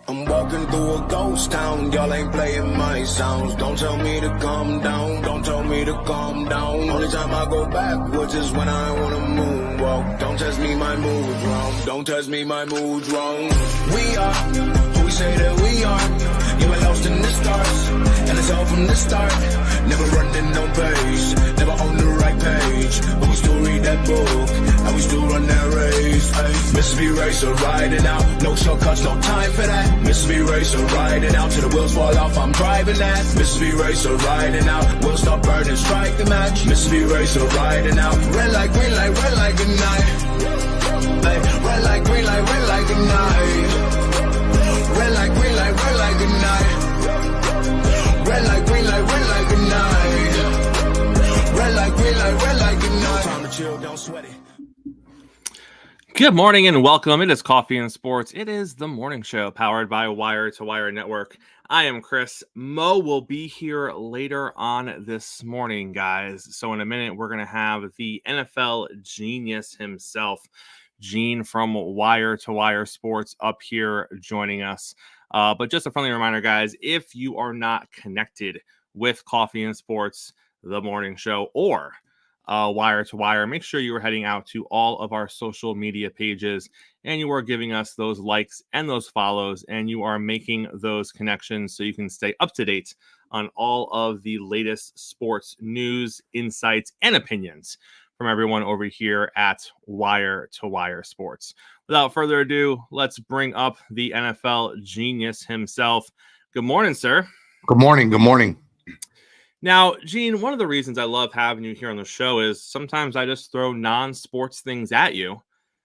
I'm walking through a ghost town, y'all ain't playing my sounds. Don't tell me to calm down, don't tell me to calm down. Only time I go backwards is when I wanna moonwalk. Don't test me, my mood's wrong, don't test me, my mood's wrong. We are who we say that we are. Yeah, we're lost in the stars, and it's all from the start. Never running no pace, never on the right page. But we still read that book, and we still run that race. Ay, Mississippi Racer riding out, no shortcuts, no time for that. Mississippi Racer riding out, till the wheels fall off, I'm driving that. Mississippi Racer riding out, we'll stop burning, strike the match. Mississippi Racer riding out, red light, green light, red light, good night. Ay, red light, green light, red light, good night. Red light, green light, red light, good night. Red light, green light, red light, good night. Red light, green light, red light, good night. Time to chill, don't sweat it. Good morning and welcome. It is Coffee and Sports. It is the morning show powered by Wire to Wire Network. I am Chris. Mo will be here later on this morning, guys. So in a minute, we're going to have the NFL genius himself, Gene from Wire to Wire Sports, up here joining us. But just a friendly reminder, guys, if you are not connected with Coffee and Sports, the morning show, or Wire to Wire, make sure you are heading out to all of our social media pages and you are giving us those likes and those follows, and you are making those connections so you can stay up to date on all of the latest sports news, insights, and opinions from everyone over here at Wire to Wire Sports. Without further ado, let's bring up the NFL genius himself. Good morning, sir. Good morning. Good morning. Now, Gene, one of the reasons I love having you here on the show is sometimes I just throw non-sports things at you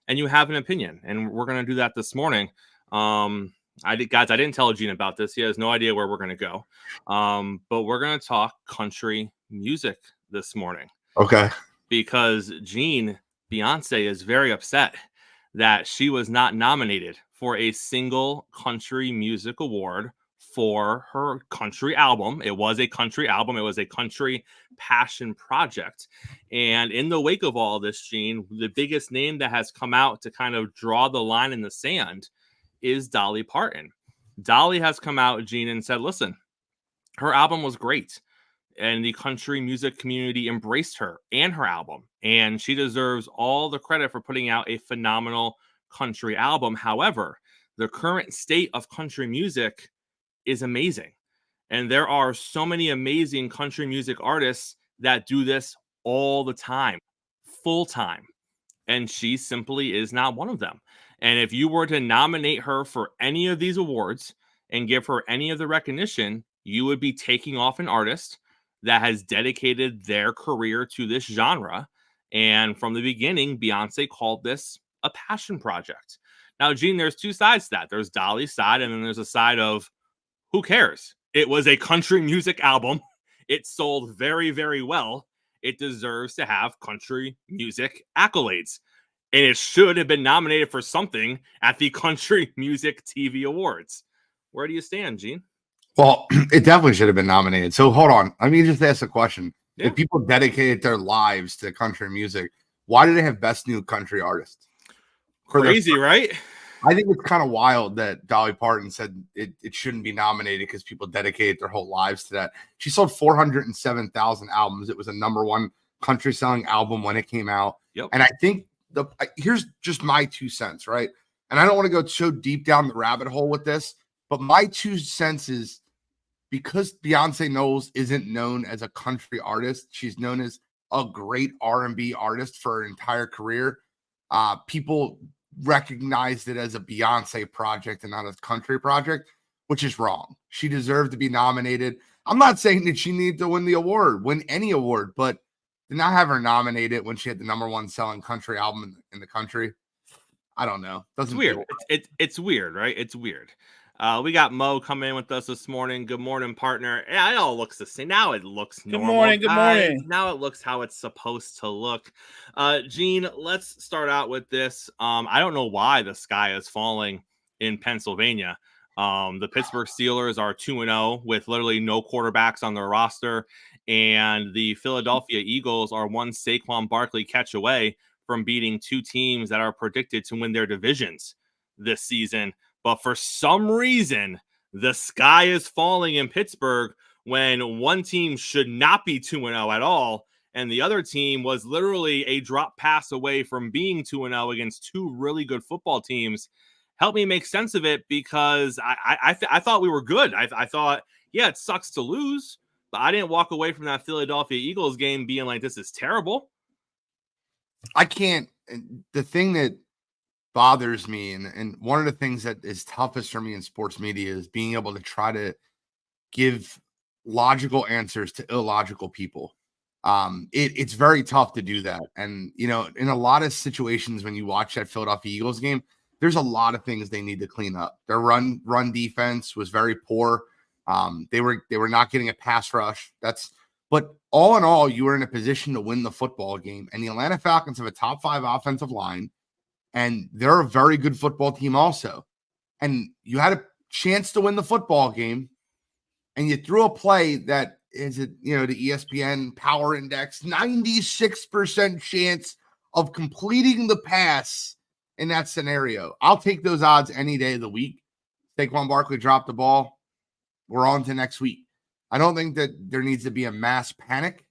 and you have an opinion. And we're going to do that this morning. I didn't tell Gene about this. He has no idea where we're going to go. But we're going to talk country music this morning. Okay. Because Beyonce is very upset that she was not nominated for a single country music award for her country album. It was a country album. It was a country passion project. And in the wake of all this, Gene, the biggest name that has come out to kind of draw the line in the sand is Dolly Parton. Dolly has come out, Gene, and said, listen, her album was great. And the country music community embraced her and her album. And she deserves all the credit for putting out a phenomenal country album. However, the current state of country music is amazing. And there are so many amazing country music artists that do this all the time, full time. And she simply is not one of them. And if you were to nominate her for any of these awards and give her any of the recognition, you would be taking off an artist that has dedicated their career to this genre. And from the beginning, Beyonce called this a passion project. Now, Gene, there's two sides to that. There's Dolly's side, and then there's a side of who cares? It was a country music album. It sold very, very well. It deserves to have country music accolades. And it should have been nominated for something at the Country Music TV Awards. Where do you stand, Gene? Well, it definitely should have been nominated. So hold on. Let me just ask a question. Yeah. If people dedicated their lives to country music, why do they have Best New Country Artist? Crazy, right? I think it's kind of wild that Dolly Parton said it shouldn't be nominated because people dedicated their whole lives to that. She sold 407,000 albums. It was a number one country selling album when it came out. Yep. And I think here's just my 2 cents, right? And I don't want to go so deep down the rabbit hole with this, but my 2 cents is because Beyonce Knowles isn't known as a country artist, she's known as a great R&B artist for her entire career. People recognized it as a Beyonce project and not a country project, which is wrong. She deserved to be nominated. I'm not saying that she needed to win any award, but to not have her nominated when she had the number one selling country album in the country, I don't know. It's weird. It's weird, right? It's weird. We got Mo coming in with us this morning. Good morning, partner. Yeah, it all looks the same. Now it looks normal. Good morning. Now it looks how it's supposed to look. Gene, let's start out with this. I don't know why the sky is falling in Pennsylvania. The Pittsburgh Steelers are 2-0 with literally no quarterbacks on their roster. And the Philadelphia Eagles are one Saquon Barkley catch away from beating two teams that are predicted to win their divisions this season. But for some reason, the sky is falling in Pittsburgh when one team should not be 2-0 at all, and the other team was literally a drop pass away from being 2-0 against two really good football teams. Help me make sense of it, because I thought we were good. I thought, yeah, it sucks to lose, but I didn't walk away from that Philadelphia Eagles game being like, this is terrible. I can't. The thing that bothers me, and one of the things that is toughest for me in sports media, is being able to try to give logical answers to illogical people. It's very tough to do that. And, you know, in a lot of situations when you watch that Philadelphia Eagles game, there's a lot of things they need to clean up. Their run defense was very poor. They were not getting a pass rush. But all in all, you were in a position to win the football game. And the Atlanta Falcons have a top 5 offensive line, and they're a very good football team also. And you had a chance to win the football game, and you threw a play that is, the ESPN Power Index, 96% chance of completing the pass in that scenario. I'll take those odds any day of the week. Saquon Barkley dropped the ball. We're on to next week. I don't think that there needs to be a mass panic.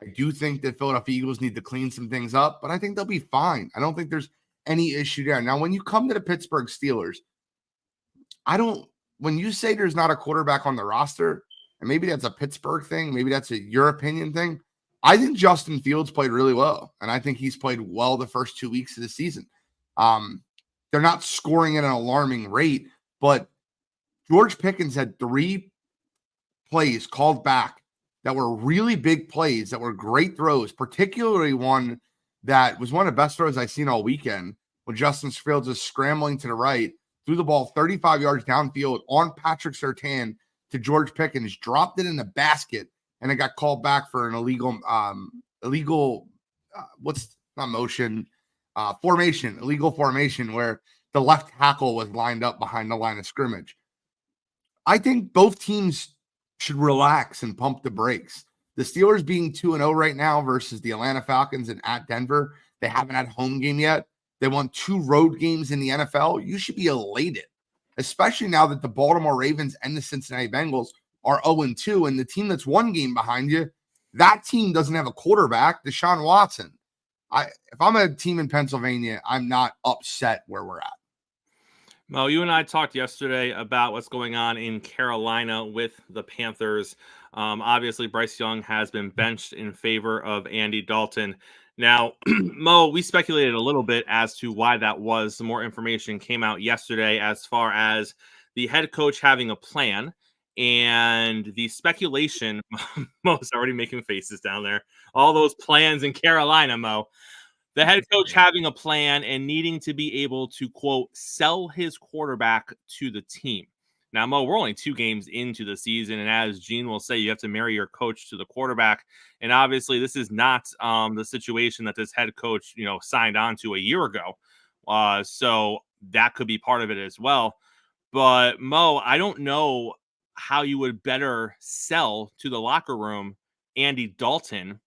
I do think that Philadelphia Eagles need to clean some things up, but I think they'll be fine. I don't think there's any issue there. Now, when you come to the Pittsburgh Steelers, when you say there's not a quarterback on the roster, and maybe that's a Pittsburgh thing, maybe that's your opinion thing, I think Justin Fields played really well, and I think he's played well the first 2 weeks of the season. They're not scoring at an alarming rate, but George Pickens had 3 plays called back that were really big plays, that were great throws, particularly one that was one of the best throws I've seen all weekend, when Justin Fields is scrambling to the right, threw the ball 35 yards downfield on Patrick Surtain to George Pickens, dropped it in the basket, and it got called back for an illegal formation, where the left tackle was lined up behind the line of scrimmage. I think both teams should relax and pump the brakes. The Steelers being 2-0 right now versus the Atlanta Falcons and at Denver, they haven't had a home game yet. They won 2 road games in the NFL. You should be elated, especially now that the Baltimore Ravens and the Cincinnati Bengals are 0-2, and the team that's 1 game behind you, that team doesn't have a quarterback, Deshaun Watson. If I'm a team in Pennsylvania, I'm not upset where we're at. Mo, you and I talked yesterday about what's going on in Carolina with the Panthers. Obviously, Bryce Young has been benched in favor of Andy Dalton. Now, Mo, we speculated a little bit as to why that was. Some more information came out yesterday as far as the head coach having a plan, and the speculation. Mo's already making faces down there. All those plans in Carolina, Mo. The head coach having a plan and needing to be able to, quote, sell his quarterback to the team. Now, Mo, we're only 2 games into the season, and as Gene will say, you have to marry your coach to the quarterback. And obviously, this is not the situation that this head coach, signed on to a year ago. So that could be part of it as well. But, Mo, I don't know how you would better sell to the locker room Andy Dalton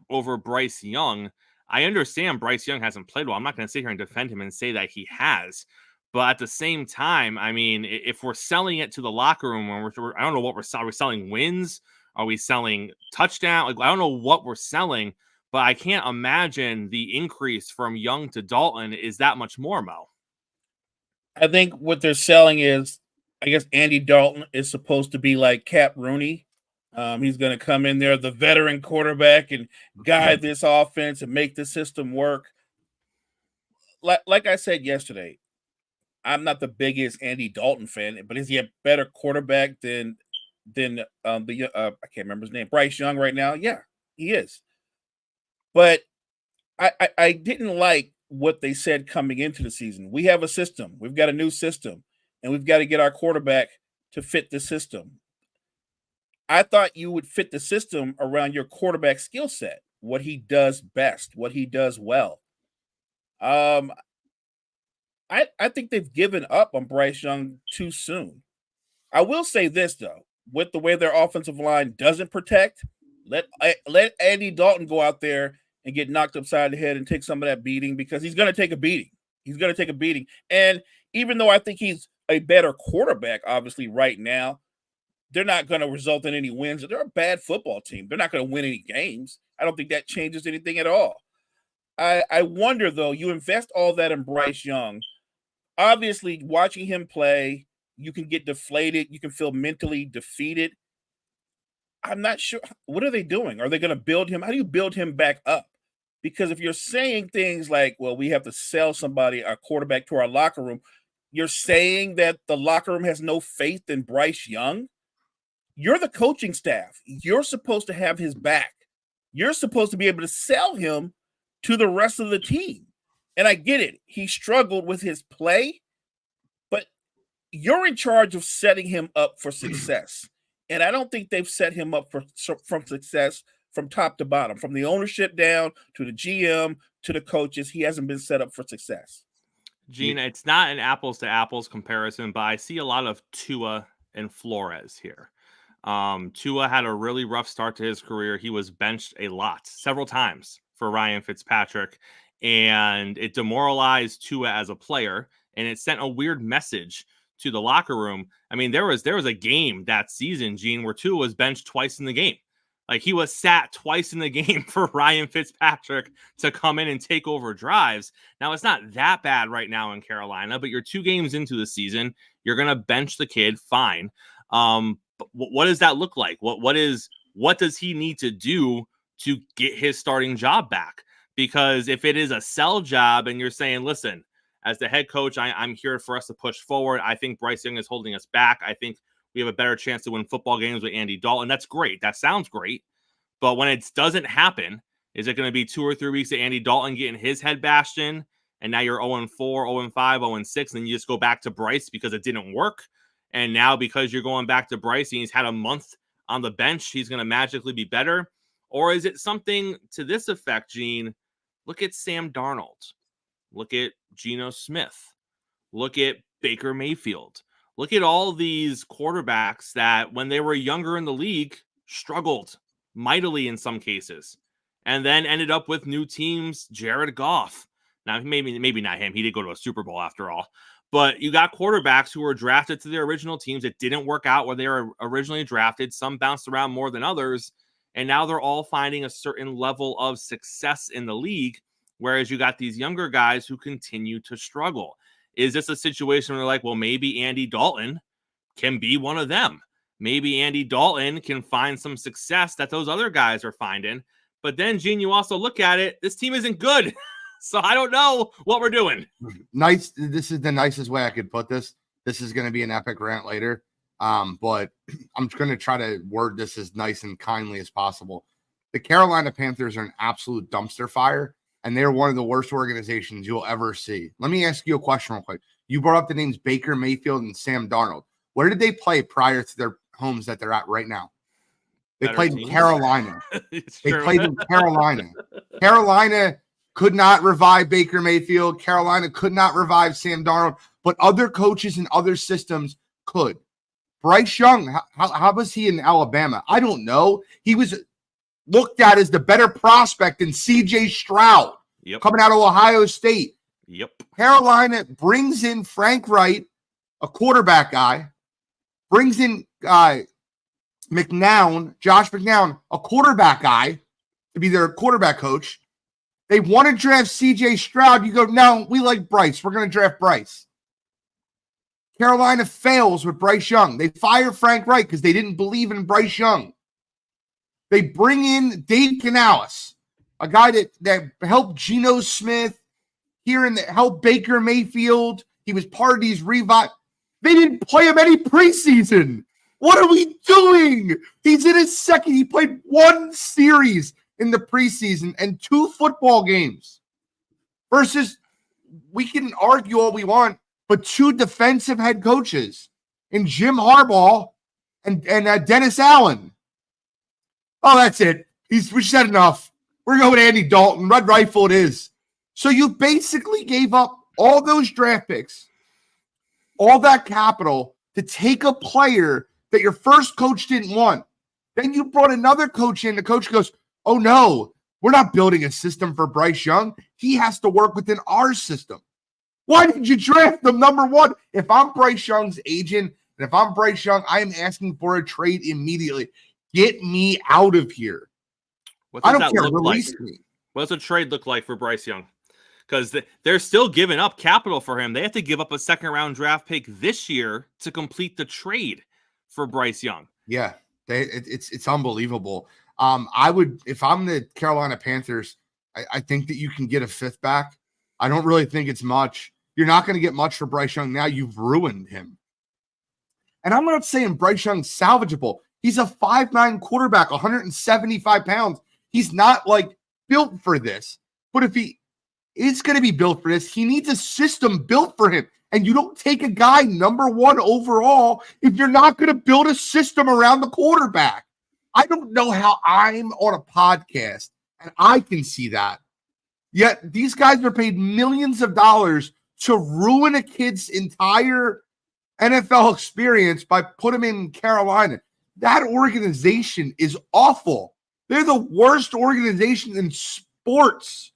over Bryce Young. I understand Bryce Young hasn't played well. I'm not going to sit here and defend him and say that he has. But at the same time, I mean, if we're selling it to the locker room, I don't know what we're selling. Are we selling wins? Are we selling touchdown? I don't know what we're selling, but I can't imagine the increase from Young to Dalton is that much more, Mo. I think what they're selling is, I guess Andy Dalton is supposed to be like Cap Rooney. He's going to come in there, the veteran quarterback, and guide this offense and make the system work. Like I said yesterday, I'm not the biggest Andy Dalton fan, but is he a better quarterback than I can't remember his name, Bryce Young right now? Yeah, he is. But I didn't like what they said coming into the season. We have a system. We've got a new system, and we've got to get our quarterback to fit the system. I thought you would fit the system around your quarterback skill set, what he does best, what he does well. I think they've given up on Bryce Young too soon. I will say this, though, with the way their offensive line doesn't protect, let Andy Dalton go out there and get knocked upside the head and take some of that beating, because he's going to take a beating. He's going to take a beating. And even though I think he's a better quarterback, obviously, right now. They're not going to result in any wins. They're a bad football team. They're not going to win any games. I don't think that changes anything at all. I wonder, though, you invest all that in Bryce Young. Obviously, watching him play, you can get deflated. You can feel mentally defeated. I'm not sure. What are they doing? Are they going to build him? How do you build him back up? Because if you're saying things like, well, we have to sell somebody, our quarterback, to our locker room, you're saying that the locker room has no faith in Bryce Young? You're the coaching staff. You're supposed to have his back. You're supposed to be able to sell him to the rest of the team. And I get it. He struggled with his play, but you're in charge of setting him up for success. And I don't think they've set him up for success from top to bottom, from the ownership down to the GM to the coaches. He hasn't been set up for success. Gene, it's not an apples to apples comparison, but I see a lot of Tua and Flores here. Tua had a really rough start to his career. He was benched a lot, several times for Ryan Fitzpatrick, and it demoralized Tua as a player, and it sent a weird message to the locker room. I mean, there was a game that season, Gene, where Tua was benched twice in the game. Like, he was sat twice in the game for Ryan Fitzpatrick to come in and take over drives. Now, it's not that bad right now in Carolina, but you're 2 games into the season. You're going to bench the kid, fine. But what does that look like? What does he need to do to get his starting job back? Because if it is a sell job and you're saying, listen, as the head coach, I'm here for us to push forward. I think Bryce Young is holding us back. I think we have a better chance to win football games with Andy Dalton. That's great. That sounds great. But when it doesn't happen, is it going to be 2 or 3 weeks of Andy Dalton getting his head bashed in, and now you're 0-4, 0-5, 0-6, and then you just go back to Bryce because it didn't work? And now because you're going back to Bryce and he's had a month on the bench, he's going to magically be better? Or is it something to this effect, Gene? Look at Sam Darnold. Look at Geno Smith. Look at Baker Mayfield. Look at all these quarterbacks that when they were younger in the league struggled mightily in some cases and then ended up with new teams. Jared Goff. Now, maybe not him. He did go to a Super Bowl after all. But you got quarterbacks who were drafted to their original teams that didn't work out where they were originally drafted. Some bounced around more than others. And now they're all finding a certain level of success in the league, whereas you got these younger guys who continue to struggle. Is this a situation where, like, well, maybe Andy Dalton can be one of them? Maybe Andy Dalton can find some success that those other guys are finding. But then, Gene, you also look at it, this team isn't good. So I don't know what we're doing. Nice. This is the nicest way I could put this. This is going to be an epic rant later. But I'm going to try to word this as nice and kindly as possible. The Carolina Panthers are an absolute dumpster fire, and they're one of the worst organizations you'll ever see. Let me ask you a question real quick. You brought up the names Baker Mayfield and Sam Darnold. Where did they play prior to their homes that they're at right now? They played in Carolina. They played in Carolina. Carolina could not revive Baker Mayfield. Carolina could not revive Sam Darnold, but other coaches and other systems could. Bryce Young, how was he in Alabama? I don't know. He was looked at as the better prospect than C.J. Stroud coming out of Ohio State. Yep. Carolina brings in Frank Wright, a quarterback guy, brings in Josh McCown, a quarterback guy, to be their quarterback coach. They want to draft C.J. Stroud. You go, no, we like Bryce. We're going to draft Bryce. Carolina fails with Bryce Young. They fire Frank Wright because they didn't believe in Bryce Young. They bring in Dave Canales, a guy that helped Geno Smith here and helped Baker Mayfield. He was part of these revive. They didn't play him any preseason. What are we doing? He's in his second. He played 1 series in the preseason and 2 football games versus, we can argue all we want, but 2 defensive head coaches in Jim Harbaugh and Dennis Allen. Oh, that's it. We said enough. We're going to Andy Dalton. Red Rifle it is. So you basically gave up all those draft picks, all that capital to take a player that your first coach didn't want. Then you brought another coach in. The coach goes, oh, no, we're not building a system for Bryce Young. He has to work within our system. Why did you draft them number 1? If I'm Bryce Young's agent, and if I'm Bryce Young, I am asking for a trade immediately. Get me out of here. What I does don't that care. look like? Release me. What does a trade look like for Bryce Young? Because they're still giving up capital for him. They have to give up a second-round draft pick this year to complete the trade for Bryce Young. Yeah, it's unbelievable. I would, if I'm the Carolina Panthers, I think that you can get a 5th back. I don't really think it's much. You're not going to get much for Bryce Young now. You've ruined him. And I'm not saying Bryce Young's salvageable. He's a 5'9" quarterback, 175 pounds. He's not like built for this. But if he is going to be built for this, he needs a system built for him. And you don't take a guy number 1 overall if you're not going to build a system around the quarterback. I don't know how I'm on a podcast and I can see that. Yet these guys are paid millions of dollars to ruin a kid's entire NFL experience by putting him in Carolina. That organization is awful. They're the worst organization in sports.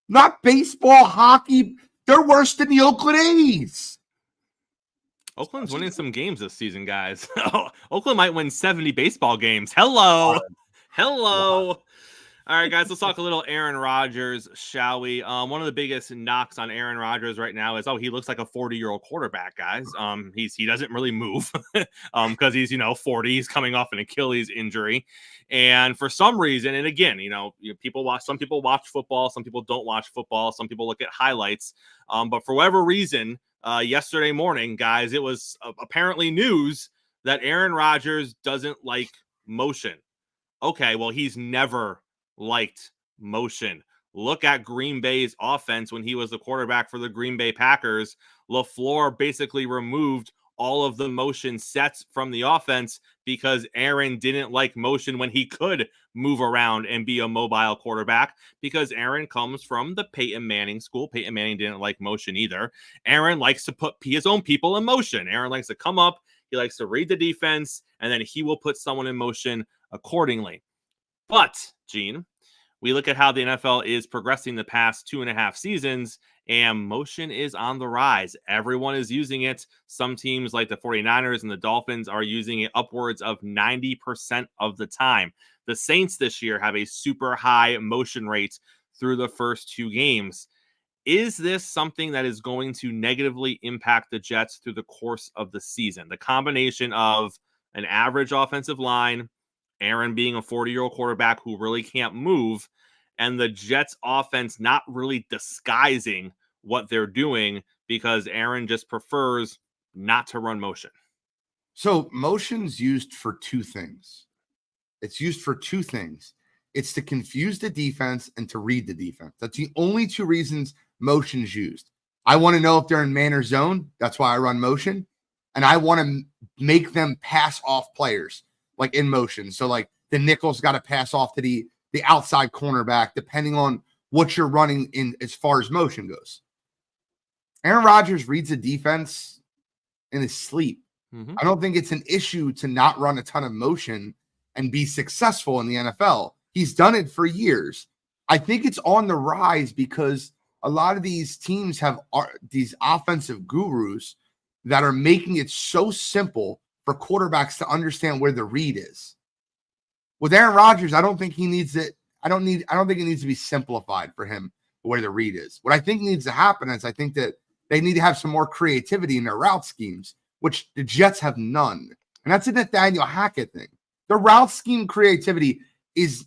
Not baseball, hockey. They're worse than the Oakland A's. Oakland's winning some games this season, guys. Oakland might win 70 baseball games. Hello. Hello. All right, guys, let's talk a little Aaron Rodgers, shall we? One of the biggest knocks on Aaron Rodgers right now is, he looks like a 40-year-old quarterback, guys. He doesn't really move because he's 40. He's coming off an Achilles injury, and for some reason, and again, some people watch football, some people don't watch football, some people look at highlights, but for whatever reason, yesterday morning, guys, it was apparently news that Aaron Rodgers doesn't like motion. Okay, well, he's never liked motion. Look at Green Bay's offense when he was the quarterback for the Green Bay Packers. LaFleur basically removed all of the motion sets from the offense because Aaron didn't like motion when he could move around and be a mobile quarterback, because Aaron comes from the Peyton Manning school. Peyton Manning didn't like motion either. Aaron likes to put his own people in motion. Aaron likes to come up, he likes to read the defense, and then he will put someone in motion accordingly. But, Gene, we look at how the NFL is progressing the past 2.5 seasons, and motion is on the rise. Everyone is using it. Some teams like the 49ers and the Dolphins are using it upwards of 90% of the time. The Saints this year have a super high motion rate through the first 2 games. Is this something that is going to negatively impact the Jets through the course of the season? The combination of an average offensive line, Aaron being a 40-year-old quarterback who really can't move, and the Jets offense not really disguising what they're doing because Aaron just prefers not to run motion. So motion's used for 2 things. It's used for 2 things. It's to confuse the defense and to read the defense. That's the only 2 reasons motion's used. I want to know if they're in man or zone. That's why I run motion. And I want to make them pass off players like in motion. So like the nickel's got to pass off to the outside cornerback, depending on what you're running in as far as motion goes. Aaron Rodgers reads a defense in his sleep. I don't think it's an issue to not run a ton of motion and be successful in the NFL. He's done it for years. I think it's on the rise because a lot of these teams have these offensive gurus that are making it so simple for quarterbacks to understand where the read is. With Aaron Rodgers, I don't think he needs it. I don't think it needs to be simplified for him where the read is. What I think needs to happen is I think that they need to have some more creativity in their route schemes, which the Jets have none. And that's a Nathaniel Hackett thing. The route scheme creativity is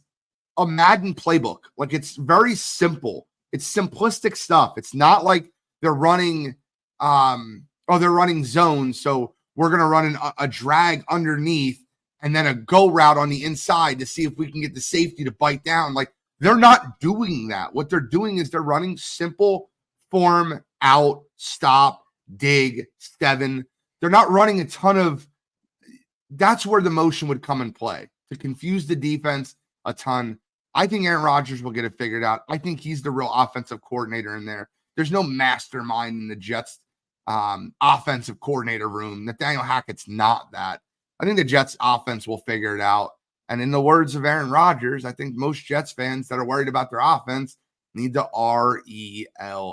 a Madden playbook. Like, it's very simple. It's simplistic stuff. It's not like they're running they're running zones. So we're going to run a drag underneath and then a go route on the inside to see if we can get the safety to bite down. Like, they're not doing that. What they're doing is they're running simple form, out, stop, dig, 7. They're not running a ton of – that's where the motion would come in play, to confuse the defense a ton. I think Aaron Rodgers will get it figured out. I think he's the real offensive coordinator in there. There's no mastermind in the Jets offensive coordinator room. Nathaniel Hackett's not that. I think the Jets offense will figure it out. And in the words of Aaron Rodgers, I think most Jets fans that are worried about their offense need to RELAX.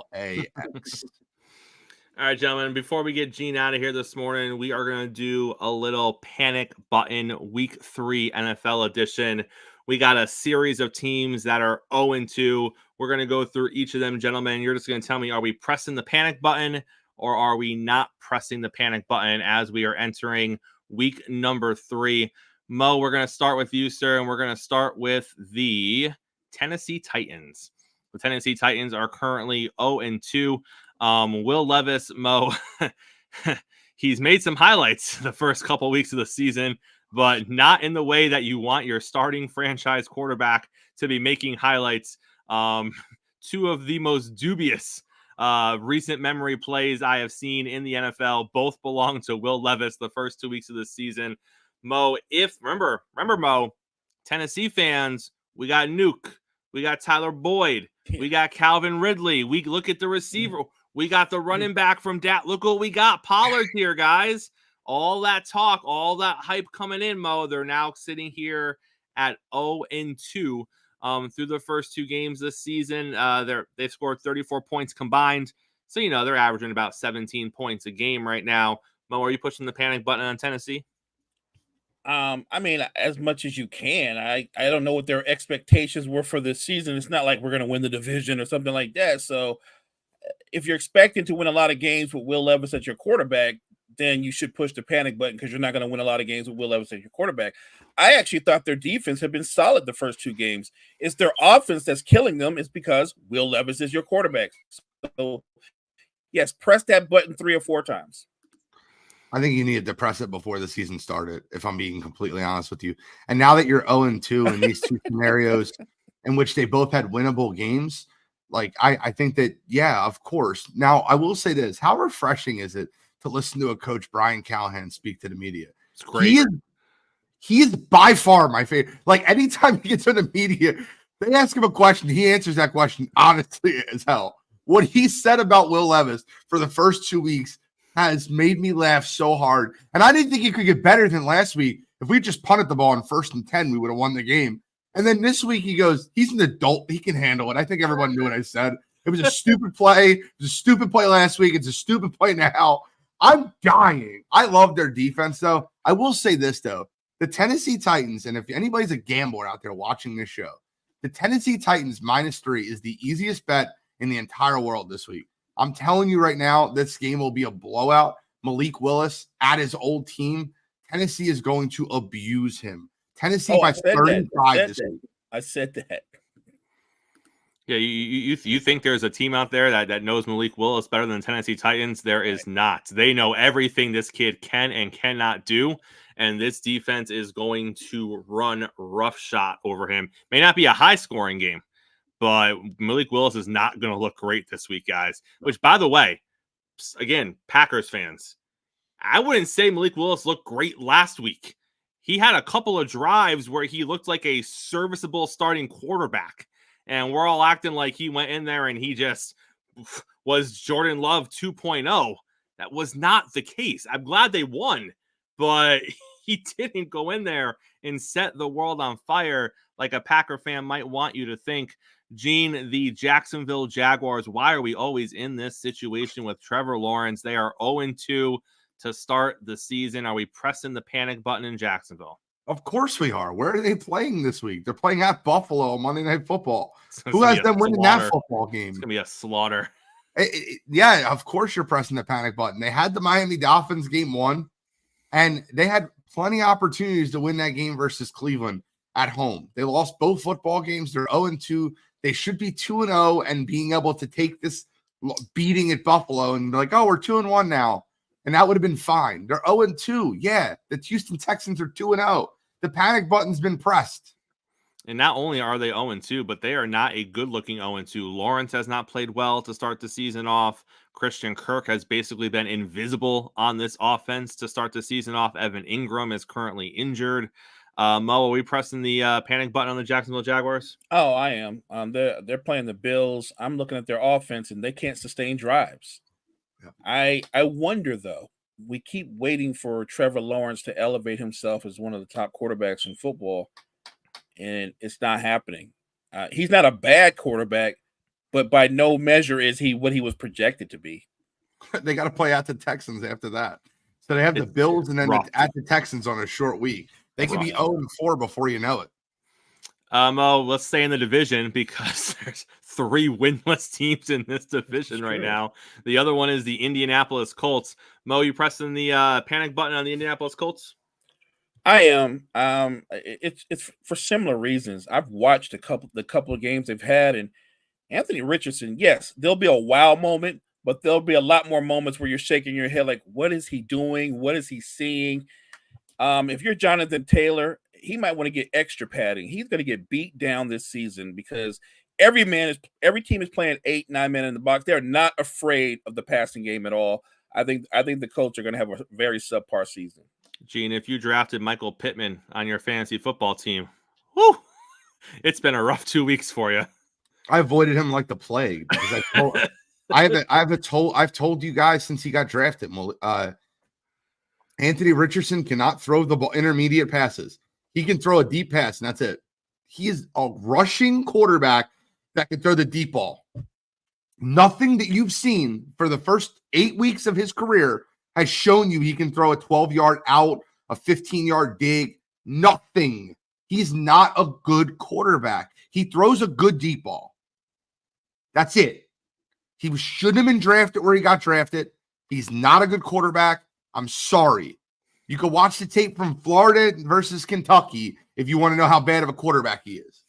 All right, gentlemen, before we get Gene out of here this morning, we are going to do a little panic button week 3 NFL edition. We got a series of teams that are 0-2. We're going to go through each of them, gentlemen. You're just going to tell me, are we pressing the panic button or are we not pressing the panic button as we are entering week number 3? Mo, we're going to start with you, sir, and we're going to start with the Tennessee Titans. The Tennessee Titans are currently 0-2. Will Levis, Mo, he's made some highlights the first couple weeks of the season, but not in the way that you want your starting franchise quarterback to be making highlights. Two of the most dubious recent memory plays I have seen in the NFL both belong to Will Levis the first 2 weeks of the season. Mo, remember, Mo, Tennessee fans, we got Nuke, we got Tyler Boyd, we got Calvin Ridley. We look at the receiver. We got the running back from Look what we got. Pollard here, guys. All that talk, all that hype coming in, Mo. They're now sitting here at 0-2 through the first 2 games this season. They've scored 34 points combined. So, they're averaging about 17 points a game right now. Mo, are you pushing the panic button on Tennessee? I mean, as much as you can. I don't know what their expectations were for this season. It's not like we're going to win the division or something like that. So if you're expecting to win a lot of games with Will Levis at your quarterback, then you should push the panic button because you're not going to win a lot of games with Will Levis at your quarterback. I actually thought their defense had been solid the first 2 games. It's their offense that's killing them. It's because Will Levis is your quarterback. So, yes, press that button 3 or 4 times. I think you needed to press it before the season started, if I'm being completely honest with you. And now that you're 0-2 in these 2 scenarios in which they both had winnable games, like I think that, yeah, of course. Now, I will say this. How refreshing is it to listen to a coach, Brian Callahan, speak to the media? It's great. He is by far my favorite. Like, anytime he gets in the media, they ask him a question. He answers that question honestly as hell. What he said about Will Levis for the first 2 weeks has made me laugh so hard. And I didn't think it could get better than last week. If we just punted the ball on 1st and 10, we would have won the game. And then this week he goes, he's an adult. He can handle it. I think everyone knew what I said. It was a stupid play. It was a stupid play last week. It's a stupid play now. I'm dying. I love their defense, though. I will say this, though. The Tennessee Titans, and if anybody's a gambler out there watching this show, the Tennessee Titans -3 is the easiest bet in the entire world this week. I'm telling you right now, this game will be a blowout. Malik Willis at his old team. Tennessee is going to abuse him. Tennessee by 35 this week. I said that. Yeah, you think there's a team out there that knows Malik Willis better than Tennessee Titans? There is not. They know everything this kid can and cannot do, and this defense is going to run roughshod over him. May not be a high-scoring game, but Malik Willis is not going to look great this week, guys. Which, by the way, again, Packers fans, I wouldn't say Malik Willis looked great last week. He had a couple of drives where he looked like a serviceable starting quarterback. And we're all acting like he went in there and he just was Jordan Love 2.0. That was not the case. I'm glad they won, but he didn't go in there and set the world on fire like a Packer fan might want you to think. Gene, the Jacksonville Jaguars, why are we always in this situation with Trevor Lawrence? They are 0-2 to start the season. Are we pressing the panic button in Jacksonville? Of course we are. Where are they playing this week? They're playing at Buffalo on Monday Night Football. Who has them winning that football game? It's going to be a slaughter. Yeah, of course you're pressing the panic button. They had the Miami Dolphins game 1, and they had plenty of opportunities to win that game versus Cleveland at home. They lost both football games. They're 0-2. They should be 2-0 and being able to take this beating at Buffalo and be like, oh, we're 2-1 now. And that would have been fine. They're 0-2. Yeah, the Houston Texans are 2-0. The panic button's been pressed. And not only are they 0-2, but they are not a good-looking 0-2. Lawrence has not played well to start the season off. Christian Kirk has basically been invisible on this offense to start the season off. Evan Ingram is currently injured. Mo, are we pressing the panic button on the Jacksonville Jaguars? Oh, I am. They're playing the Bills. I'm looking at their offense, and they can't sustain drives. Yeah. I wonder, though. We keep waiting for Trevor Lawrence to elevate himself as one of the top quarterbacks in football, and it's not happening. He's not a bad quarterback, but by no measure is he what he was projected to be. They got to play at the Texans after that. So they have the It's Bills and then rough. at the Texans on a short week. They could be Rough. 0-4 before you know it. Let's stay in the division because there's 3 winless teams in this division right now. The other one is the Indianapolis Colts. Mo, you pressing the panic button on the Indianapolis Colts? I am. It's for similar reasons. I've watched the couple of games they've had, and Anthony Richardson. Yes, there'll be a wow moment, but there'll be a lot more moments where you're shaking your head, like, what is he doing? What is he seeing? If you're Jonathan Taylor, he might want to get extra padding. He's going to get beat down this season because every team is playing 8-9 men in the box. They're not afraid of the passing game at all. I think the Colts are going to have a very subpar season. Gene, if you drafted Michael Pittman on your fantasy football team, whoo, it's been a rough 2 weeks for you. I avoided him like the plague because I've told you guys since he got drafted. Anthony Richardson cannot throw the ball, intermediate passes. He can throw a deep pass, and that's it. He is a rushing quarterback that can throw the deep ball. Nothing that you've seen for the first 8 weeks of his career has shown you he can throw a 12-yard out, a 15-yard dig. Nothing. He's not a good quarterback. He throws a good deep ball. That's it. He shouldn't have been drafted where he got drafted. He's not a good quarterback. I'm sorry. You can watch the tape from Florida versus Kentucky if you want to know how bad of a quarterback he is.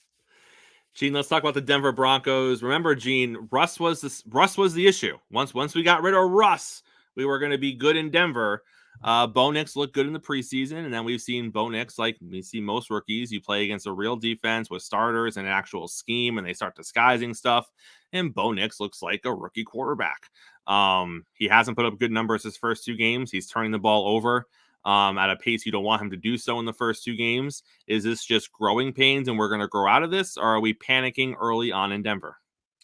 Gene, let's talk about the Denver Broncos. Remember, Gene, Russ was the issue. Once we got rid of Russ, we were going to be good in Denver. Bo Nix looked good in the preseason, and then we've seen Bo Nix, like we see most rookies, you play against a real defense with starters and an actual scheme, and they start disguising stuff, and Bo Nix looks like a rookie quarterback. He hasn't put up good numbers his first 2 games. He's turning the ball over at a pace you don't want him to do so in the first 2 games. Is this just growing pains and we're going to grow out of this, or are we panicking early on in Denver?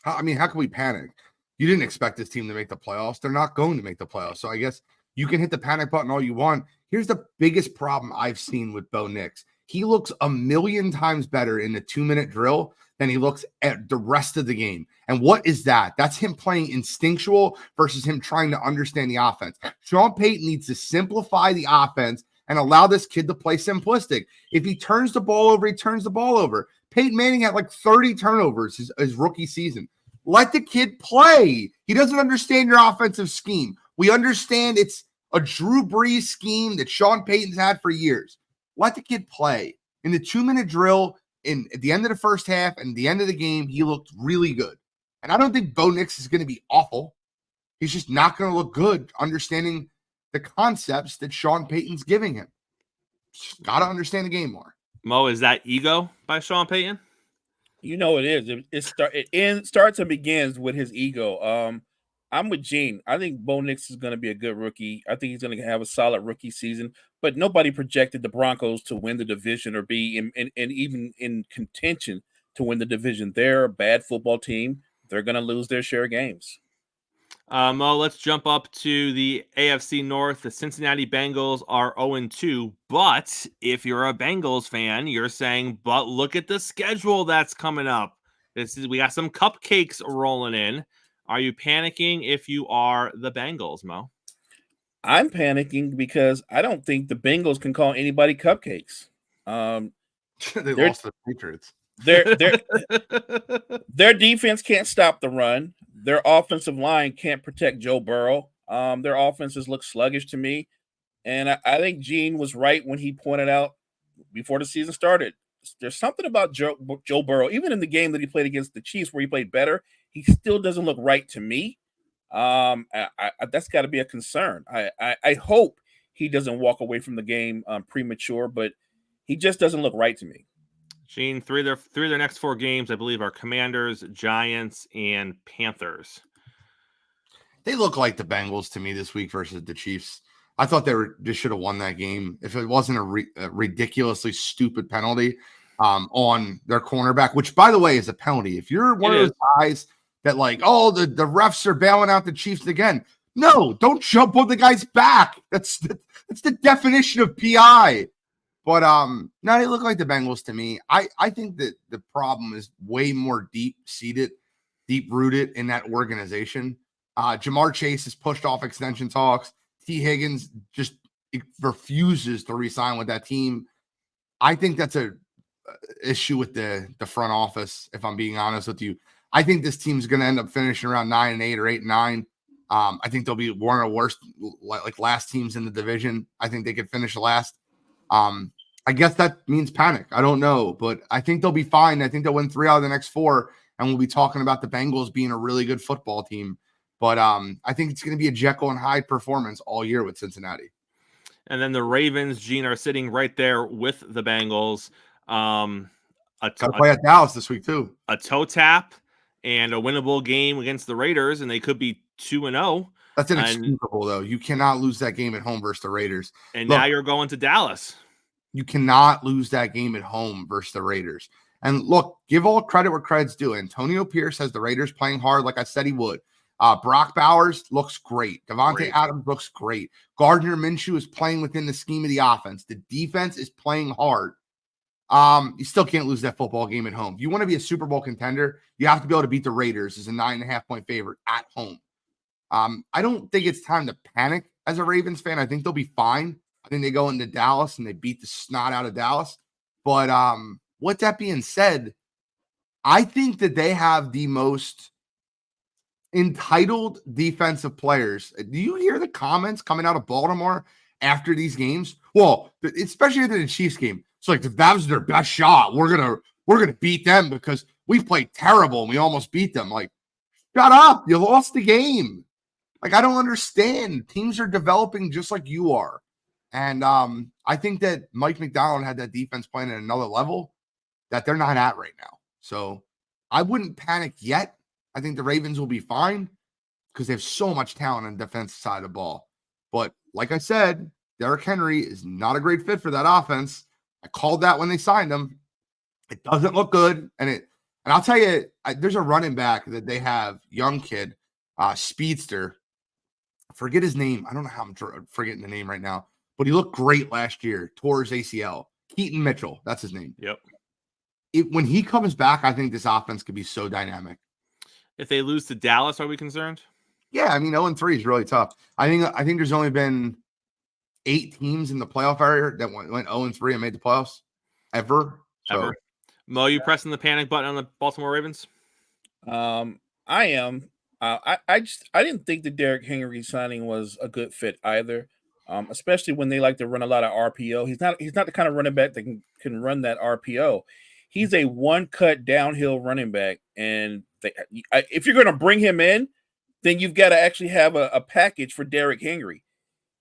How can we panic? You didn't expect this team to make the playoffs. They're not going to make the playoffs. So I guess you can hit the panic button all you want. Here's the biggest problem I've seen with Bo Nix. He looks a million times better in the 2-minute drill than he looks at the rest of the game. And what is that? That's him playing instinctual versus him trying to understand the offense. Sean Payton needs to simplify the offense and allow this kid to play simplistic. If he turns the ball over, he turns the ball over. Peyton Manning had like 30 turnovers his rookie season. Let the kid play. He doesn't understand your offensive scheme. We understand it's a Drew Brees scheme that Sean Payton's had for years. Let the kid play. In the 2-minute drill, at the end of the first half and the end of the game, he looked really good. And I don't think Bo Nix is going to be awful. He's just not going to look good understanding the concepts that Sean Payton's giving him. Got to understand the game more. Mo, is that ego by Sean Payton? You know it is. It starts and begins with his ego. I'm with Gene. I think Bo Nix is going to be a good rookie. I think he's going to have a solid rookie season. But nobody projected the Broncos to win the division or be even in contention to win the division. They're a bad football team. They're going to lose their share of games. Mo, let's jump up to the AFC North. The Cincinnati Bengals are 0-2. But if you're a Bengals fan, you're saying, but look at the schedule that's coming up. We got some cupcakes rolling in. Are you panicking if you are the Bengals, Mo? I'm panicking because I don't think the Bengals can call anybody cupcakes. They lost to the Patriots. Their defense can't stop the run. Their offensive line can't protect Joe Burrow. Their offenses look sluggish to me. And I think Gene was right when he pointed out before the season started. There's something about Joe Burrow, even in the game that he played against the Chiefs where he played better, he still doesn't look right to me. That's got to be a concern. I hope he doesn't walk away from the game premature, but he just doesn't look right to me. Gene, three of their next 4 games, I believe, are Commanders, Giants, and Panthers. They look like the Bengals to me this week versus the Chiefs. I thought they should have won that game if it wasn't a ridiculously stupid penalty on their cornerback, which, by the way, is a penalty. If you're one of those guys that like, oh, the refs are bailing out the Chiefs again. No, don't jump on the guy's back. That's the definition of PI. But no, they look like the Bengals to me. I think that the problem is way more deep-rooted in that organization. Jamar Chase has pushed off extension talks. T. Higgins just refuses to re-sign with that team. I think that's a issue with the front office, if I'm being honest with you. I think this team's going to end up finishing around 9-8 or 8-9. I think they'll be one of the worst, like last teams in the division. I think they could finish last. I guess that means panic. I don't know, but I think they'll be fine. I think they'll win 3 out of the next 4, and we'll be talking about the Bengals being a really good football team. But I think it's going to be a Jekyll and Hyde performance all year with Cincinnati. And then the Ravens, Gene, are sitting right there with the Bengals. Got to play at Dallas this week too. A toe tap and a winnable game against the Raiders, and they could be 2-0. That's inexcusable, though. You cannot lose that game at home versus the Raiders. And look, now you're going to Dallas. You cannot lose that game at home versus the Raiders. And look, give all credit where credit's due. Antonio Pierce has the Raiders playing hard like I said he would. Brock Bowers looks great. Devontae Adams looks great. Gardner Minshew is playing within the scheme of the offense. The defense is playing hard. You still can't lose that football game at home. If you want to be a Super Bowl contender, you have to be able to beat the Raiders as a 9.5-point favorite at home. I don't think it's time to panic as a Ravens fan. I think they'll be fine. I think they go into Dallas and they beat the snot out of Dallas. But with that being said, I think that they have the most entitled defensive players. Do you hear the comments coming out of Baltimore after these games? Well, especially after the Chiefs game. It's like, if that was their best shot, we're gonna beat them because we played terrible and we almost beat them. Like, shut up. You lost the game. Like, I don't understand. Teams are developing just like you are. And I think that Mike McDonald had that defense playing at another level that they're not at right now. So I wouldn't panic yet. I think the Ravens will be fine because they have so much talent on the defensive side of the ball. But like I said, Derrick Henry is not a great fit for that offense. I called that when they signed him. It doesn't look good. And I'll tell you, there's a running back that they have, young kid, speedster. Forget his name. I don't know how I'm forgetting the name right now, but he looked great last year. Tore his ACL. Keaton Mitchell. That's his name. Yep. When he comes back, I think this offense could be so dynamic. If they lose to Dallas, are we concerned? Yeah, I mean, 0-3 is really tough. I think there's only been 8 teams in the playoff area that went 0-3 and made the playoffs ever. Ever. Mo, you pressing the panic button on the Baltimore Ravens? I am. I didn't think the Derrick Henry signing was a good fit either. Especially when they like to run a lot of RPO. He's not the kind of running back that can run that RPO. He's a one-cut downhill running back, and if you're going to bring him in, then you've got to actually have a package for Derrick Henry.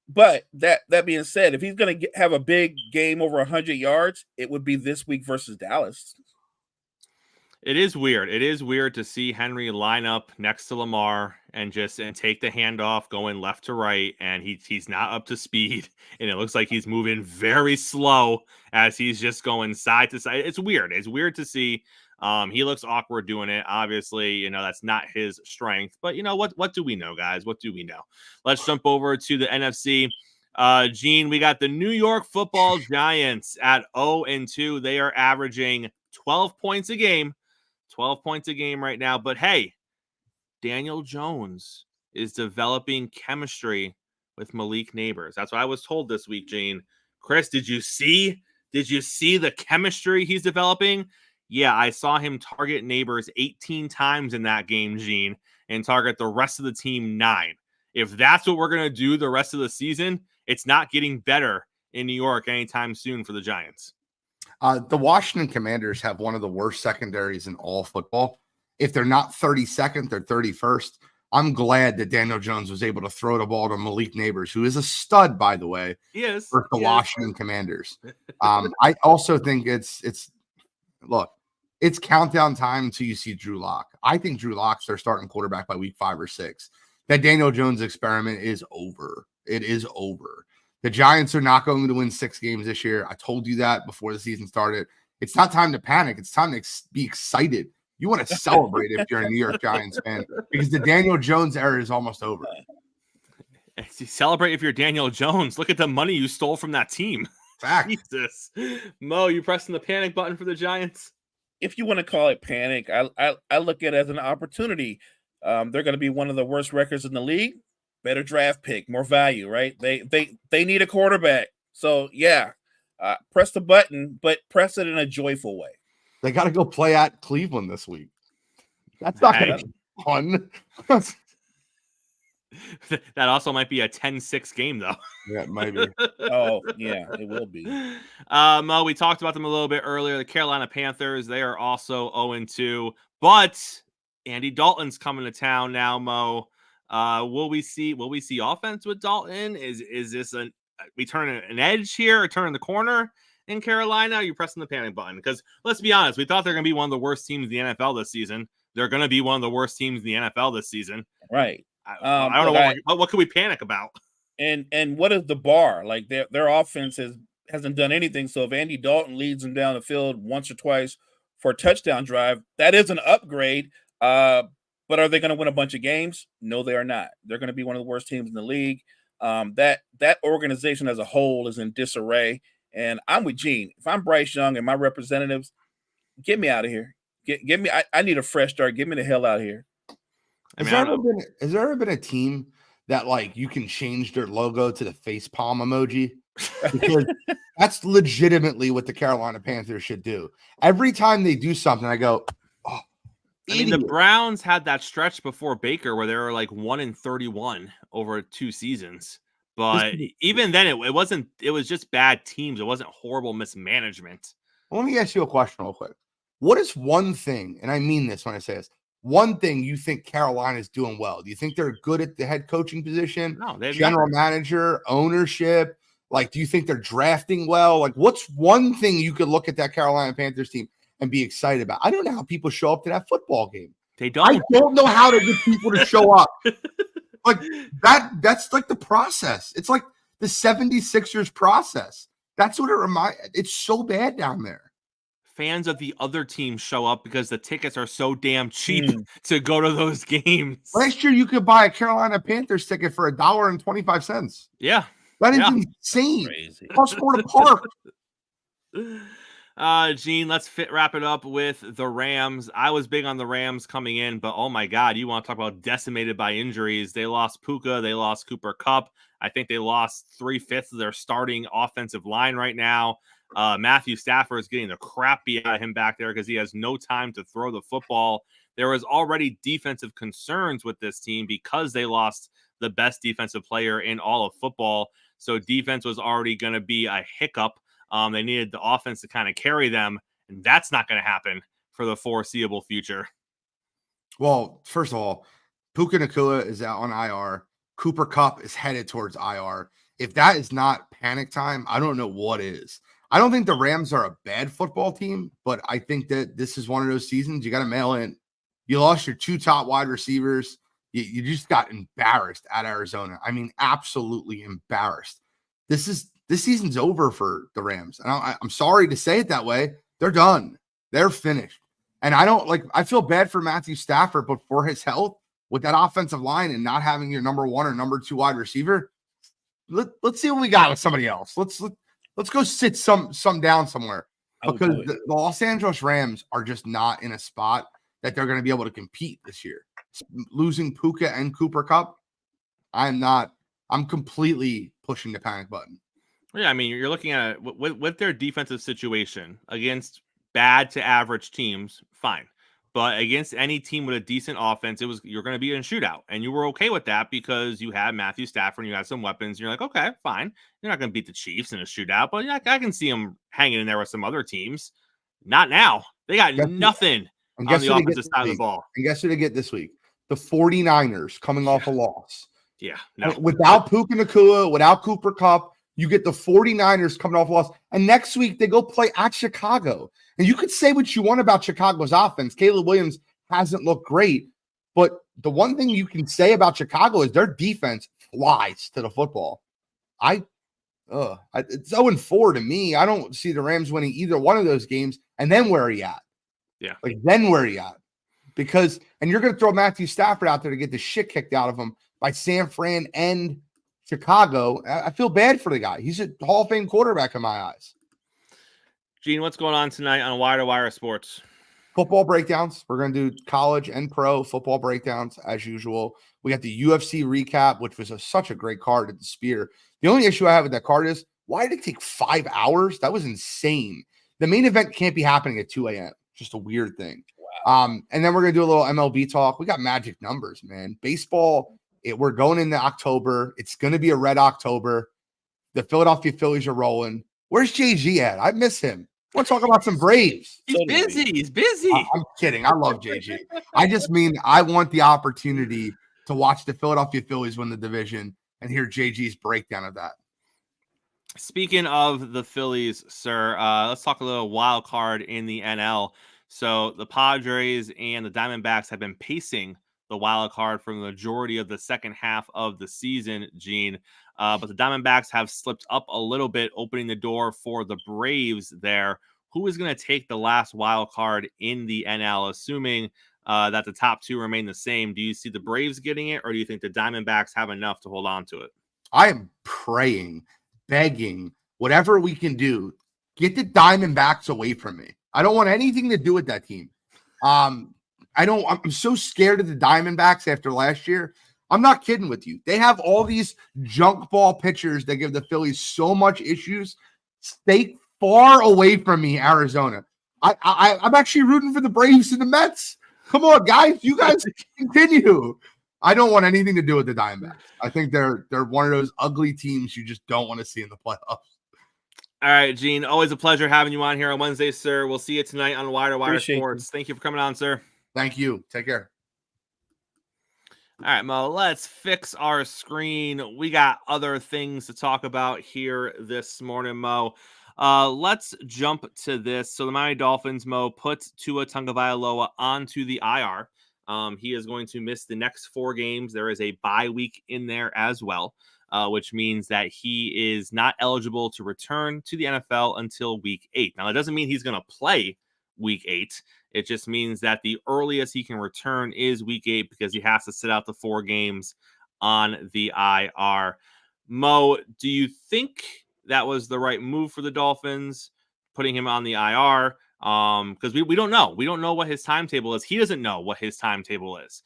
But that being said, if he's going to have a big game over 100 yards, it would be this week versus Dallas. It is weird. It is weird to see Henry line up next to Lamar and take the handoff going left to right, and he's not up to speed, and it looks like he's moving very slow as he's just going side to side. It's weird. It's weird to see. He looks awkward doing it. Obviously, that's not his strength. But what do we know, guys? What do we know? Let's jump over to the NFC. Gene, we got the New York Football Giants at 0-2. They are averaging 12 points a game. 12 points a game right now. But hey, Daniel Jones is developing chemistry with Malik Neighbors. That's what I was told this week, Gene. Chris, did you see the chemistry he's developing? Yeah, I saw him target Neighbors 18 times in that game, Gene, and target the rest of the team 9. If that's what we're going to do the rest of the season, it's not getting better in New York anytime soon for the Giants. The Washington Commanders have one of the worst secondaries in all football. If they're not 32nd, they're 31st. I'm glad that Daniel Jones was able to throw the ball to Malik Neighbors, who is a stud, by the way, for the Washington Commanders. I also think it's countdown time until you see Drew Lock. I think Drew Lock's their starting quarterback by week 5 or 6. That Daniel Jones experiment is over. It is over. The Giants are not going to win 6 games this year. I told you that before the season started. It's not time to panic. It's time to be excited. You want to celebrate if you're a New York Giants fan because the Daniel Jones era is almost over. Celebrate if you're Daniel Jones. Look at the money you stole from that team. Fact. Jesus. Mo, you pressing the panic button for the Giants? If you want to call it panic, I look at it as an opportunity. They're going to be one of the worst records in the league. Better draft pick, more value, right? They need a quarterback. So yeah, press the button, but press it in a joyful way. They got to go play at Cleveland this week. That's not going to be fun. That also might be a 10-6 game, though. Yeah, it might be. Oh, yeah, it will be. Mo, we talked about them a little bit earlier. The Carolina Panthers, they are also 0-2, but Andy Dalton's coming to town now, Mo. Will we see offense with Dalton? Is this we turn an edge here or turn the corner in Carolina? Are you pressing the panic button? Because let's be honest, we thought they're going to be one of the worst teams in the NFL this season. They're going to be one of the worst teams in the NFL this season. Right. I don't know what can we panic about. And what is the bar? Like their offense hasn't done anything. So if Andy Dalton leads them down the field once or twice for a touchdown drive, that is an upgrade. But are they going to win a bunch of games? No, they are not. They're going to be one of the worst teams in the league. That organization as a whole is in disarray. And I'm with Gene. If I'm Bryce Young and my representatives, get me out of here. Get me. I need a fresh start. Get me the hell out of here. Has there ever been a team that like you can change their logo to the face palm emoji? Because that's legitimately what the Carolina Panthers should do. Every time they do something, I go, oh, I mean, the Browns had that stretch before Baker where they were like 1-31 over 2 seasons. But even then, it wasn't. It was just bad teams. It wasn't horrible mismanagement. Let me ask you a question real quick. What is one thing, and I mean this when I say this, one thing you think Carolina is doing well? Do you think they're good at the head coaching position? No, they're general manager, ownership. Like, do you think they're drafting well? Like, what's one thing you could look at that Carolina Panthers team and be excited about? I don't know how people show up to that football game. They don't. I don't know how to get people to show up. Like that's like the process. It's like the 76ers process. That's what it reminds. It's so bad down there. Fans of the other team show up because the tickets are so damn cheap to go to those games. Last year, you could buy a Carolina Panthers ticket for $1.25. Yeah. That is insane. Crazy. Plus more to park. Gene, let's wrap it up with the Rams. I was big on the Rams coming in, but oh my God, you want to talk about decimated by injuries. They lost Puka. They lost Cooper Kupp. I think they lost 3/5 of their starting offensive line right now. Matthew Stafford is getting the crap beat out of him back there because he has no time to throw the football. There was already defensive concerns with this team because they lost the best defensive player in all of football. So defense was already going to be a hiccup. They needed the offense to kind of carry them, and that's not going to happen for the foreseeable future. Well, first of all, Puka Nacua is out on IR. Cooper Kupp is headed towards IR. If that is not panic time, I don't know what is. I don't think the Rams are a bad football team, but I think that this is one of those seasons you got to mail in. You lost your 2 top wide receivers. You just got embarrassed at Arizona. I mean, absolutely embarrassed. This season's over for the Rams. And I'm sorry to say it that way. They're done. They're finished. And I feel bad for Matthew Stafford, but for his health with that offensive line and not having your number 1 or number 2 wide receiver, let's see what we got with somebody else. Let's go sit some down somewhere, because the Los Angeles Rams are just not in a spot that they're going to be able to compete this year. Losing Puka and Cooper Kupp, I'm completely pushing the panic button. Yeah, I mean, you're looking at it with their defensive situation against bad to average teams, fine. But against any team with a decent offense, you're going to be in a shootout. And you were okay with that because you had Matthew Stafford and you had some weapons. And you're like, okay, fine. You're not going to beat the Chiefs in a shootout, but I can see them hanging in there with some other teams. Not now. They got nothing on the offensive side of the ball. And guess who they get this week? The 49ers coming off a loss. Yeah. No. Without Puka Nacua, without Cooper Kupp, you get the 49ers coming off a loss. And next week, they go play at Chicago. And you could say what you want about Chicago's offense. Caleb Williams hasn't looked great. But the one thing you can say about Chicago is their defense flies to the football. It's 0-4 to me. I don't see the Rams winning either one of those games. And then where are you at? Yeah. Then where are you at? Because, and you're going to throw Matthew Stafford out there to get the shit kicked out of him by San Fran and Chicago. I feel bad for the guy. He's a Hall of Fame quarterback in my eyes. Gene, what's going on tonight on Wire to Wire Sports? Football breakdowns. We're going to do college and pro football breakdowns as usual. We got the UFC recap, which was such a great card at the Spear. The only issue I have with that card is why did it take 5 hours? That was insane. The main event can't be happening at 2 a.m. Just a weird thing. Wow. And then we're going to do a little MLB talk. We got magic numbers, man. Baseball, we're going into October. It's going to be a red October. The Philadelphia Phillies are rolling. Where's JG at? I miss him. I want to talk about some Braves. He's busy. He's busy. I'm kidding. I love JG. I just mean I want the opportunity to watch the Philadelphia Phillies win the division and hear JG's breakdown of that. Speaking of the Phillies, sir, let's talk a little wild card in the NL. So the Padres and the Diamondbacks have been pacing the wild card for the majority of the second half of the season, Gene. But the Diamondbacks have slipped up a little bit, opening the door for the Braves there. Who is going to take the last wild card in the NL, assuming that the top two remain the same? Do you see the Braves getting it, or do you think the Diamondbacks have enough to hold on to it? I am praying, begging, whatever we can do, get the Diamondbacks away from me. I don't want anything to do with that team. I'm so scared of the Diamondbacks after last year. I'm not kidding with you. They have all these junk ball pitchers that give the Phillies so much issues. Stay far away from me, Arizona. I'm actually rooting for the Braves and the Mets. Come on, guys. You guys continue. I don't want anything to do with the Diamondbacks. I think they're one of those ugly teams you just don't want to see in the playoffs. All right, Gene. Always a pleasure having you on here on Wednesday, sir. We'll see you tonight on Wire to Wire Sports. Thank you for coming on, sir. Thank you. Take care. All right, Mo, let's fix our screen. We got other things to talk about here this morning, Mo. Let's jump to this. So the Miami Dolphins, Mo, put Tua Tagovailoa onto the IR. He is going to miss the next 4 games. There is a bye week in there as well, which means that he is not eligible to return to the NFL until week 8. Now, that doesn't mean he's going to play week 8. It just means that the earliest he can return is week 8 because he has to sit out the 4 games on the IR. Mo, do you think that was the right move for the Dolphins, putting him on the IR? Because we don't know. We don't know what his timetable is. He doesn't know what his timetable is.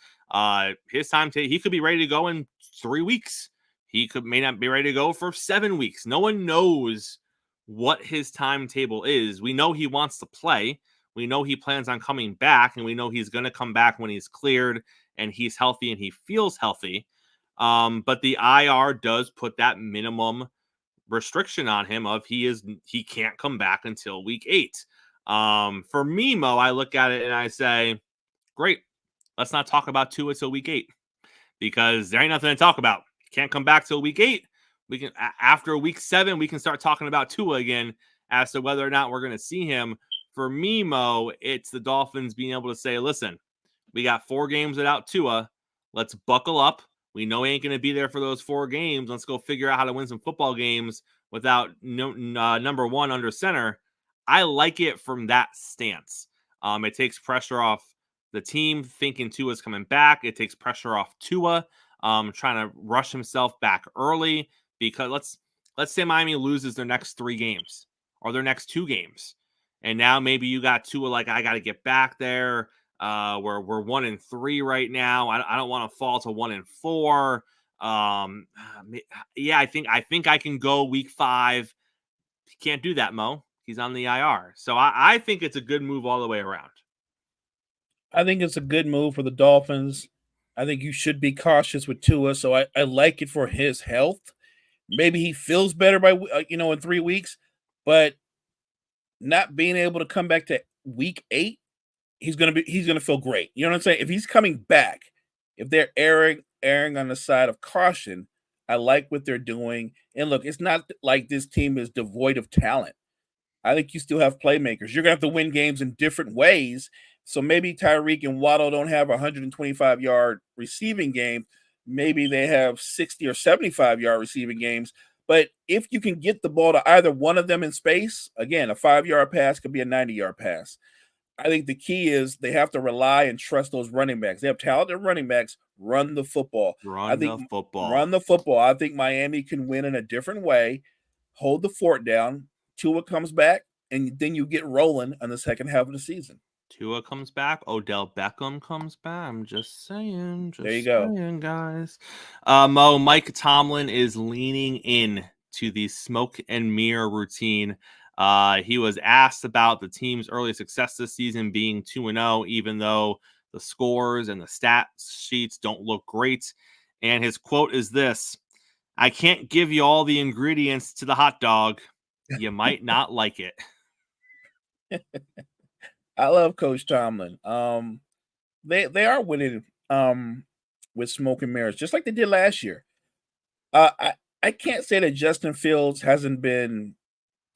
His timetable, he could be ready to go in 3 weeks. He may not be ready to go for 7 weeks. No one knows what his timetable is. We know he wants to play. We know he plans on coming back, and we know he's going to come back when he's cleared and he's healthy and he feels healthy. But the IR does put that minimum restriction on him of he can't come back until week 8. For me, Mo, I look at it and I say, great, let's not talk about Tua till week 8 because there ain't nothing to talk about. Can't come back till week 8. We can after week 7, we can start talking about Tua again as to whether or not we're going to see him. For me, Mo, it's the Dolphins being able to say, listen, we got 4 games without Tua. Let's buckle up. We know he ain't going to be there for those 4 games. Let's go figure out how to win some football games without number 1 under center. I like it from that stance. It takes pressure off the team thinking Tua's coming back. It takes pressure off Tua trying to rush himself back early because let's say Miami loses their next 3 games or their next 2 games. And now maybe you got Tua like, I got to get back there. We're 1-3 right now. I don't want to fall to 1-4. Yeah, I think I can go week 5. He can't do that, Mo. He's on the IR. So I think it's a good move all the way around. I think it's a good move for the Dolphins. I think you should be cautious with Tua. So I like it for his health. Maybe he feels better by in 3 weeks, but not being able to come back to week 8, he's gonna feel great. You know what I'm saying? If he's coming back, if they're erring on the side of caution, I like what they're doing. And look, it's not like this team is devoid of talent. I think you still have playmakers. You're gonna have to win games in different ways. So maybe Tyreek and Waddle don't have a 125-yard receiving game. Maybe they have 60 or 75-yard receiving games. But if you can get the ball to either one of them in space, again, a 5-yard pass could be a 90-yard pass. I think the key is they have to rely and trust those running backs. They have talented running backs. Run the football. Run the football. I think Miami can win in a different way. Hold the fort down. Tua comes back, and then you get rolling on the second half of the season. Tua comes back. Odell Beckham comes back. I'm just saying. There you go. Guys. Mike Tomlin is leaning in to the smoke and mirror routine. He was asked about the team's early success this season being 2-0, even though the scores and the stat sheets don't look great. And his quote is this: "I can't give you all the ingredients to the hot dog. You might not like it." I love Coach Tomlin. They are winning with smoke and mirrors, just like they did last year. I can't say that Justin Fields hasn't been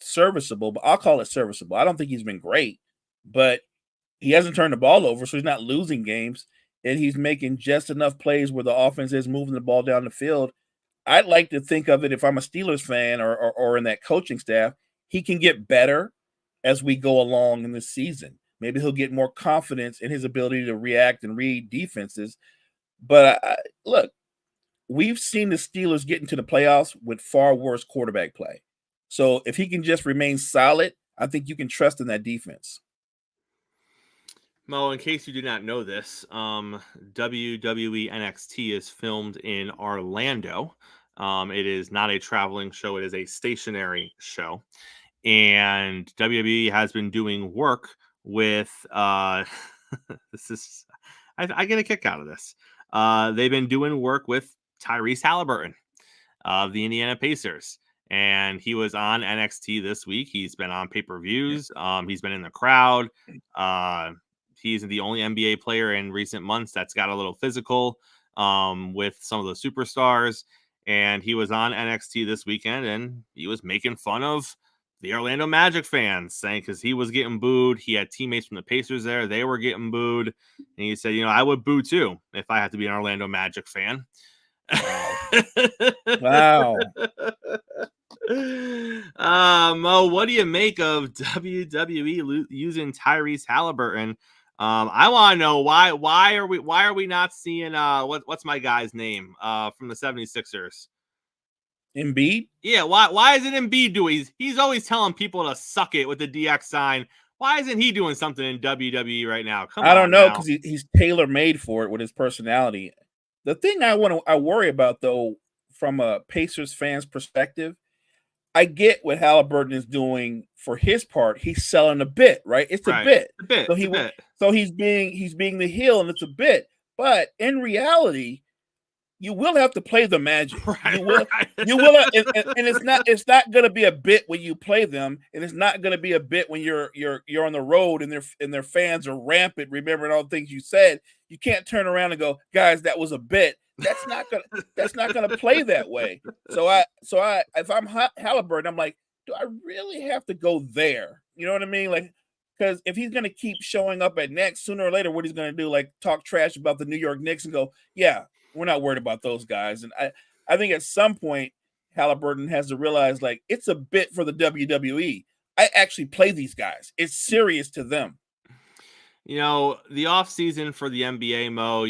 serviceable, but I'll call it serviceable. I don't think he's been great, but he hasn't turned the ball over, so he's not losing games, and he's making just enough plays where the offense is moving the ball down the field. I'd like to think of it, if I'm a Steelers fan or in that coaching staff, he can get better as we go along in this season. Maybe he'll get more confidence in his ability to react and read defenses. But look, we've seen the Steelers get into the playoffs with far worse quarterback play. So if he can just remain solid, I think you can trust in that defense. Mo, in case you do not know this, WWE NXT is filmed in Orlando. It is not a traveling show. It is a stationary show. And WWE has been doing work with this is I get a kick out of this. They've been doing work with Tyrese Halliburton of the Indiana Pacers, and he was on NXT this week. He's been on pay-per-views. He's been in the crowd. He's the only NBA player in recent months that's got a little physical with some of the superstars, and he was on NXT this weekend, and he was making fun of the Orlando Magic fans, saying, because he was getting booed. He had teammates from the Pacers there. They were getting booed. And he said, I would boo too if I had to be an Orlando Magic fan. Wow. Mo, what do you make of WWE using Tyrese Halliburton? I want to know why are we not seeing what's my guy's name from the 76ers? Embiid? Yeah, why isn't Embiid doing? He's always telling people to suck it with the DX sign. Why isn't he doing something in WWE right now? I don't know, because he's tailor-made for it with his personality. The thing I worry about, though, from a Pacers fan's perspective, I get what Halliburton is doing for his part. He's selling a bit, right? It's a bit. So he's being the heel, and it's a bit. But in reality, you will have to play the Magic. Right, you will, and it's not going to be a bit when you play them, and it's not going to be a bit when you're on the road and their fans are rampant, remembering all the things you said. You can't turn around and go, guys, that was a bit. That's not gonna play that way. So if I'm Halliburton, I'm like, do I really have to go there? You know what I mean? Like, because if he's gonna keep showing up at Knicks, sooner or later, what he's gonna do, like talk trash about the New York Knicks and go, yeah, we're not worried about those guys. And I think at some point Halliburton has to realize, like, it's a bit for the WWE. I actually play these guys. It's serious to them. The off season for the NBA, Mo,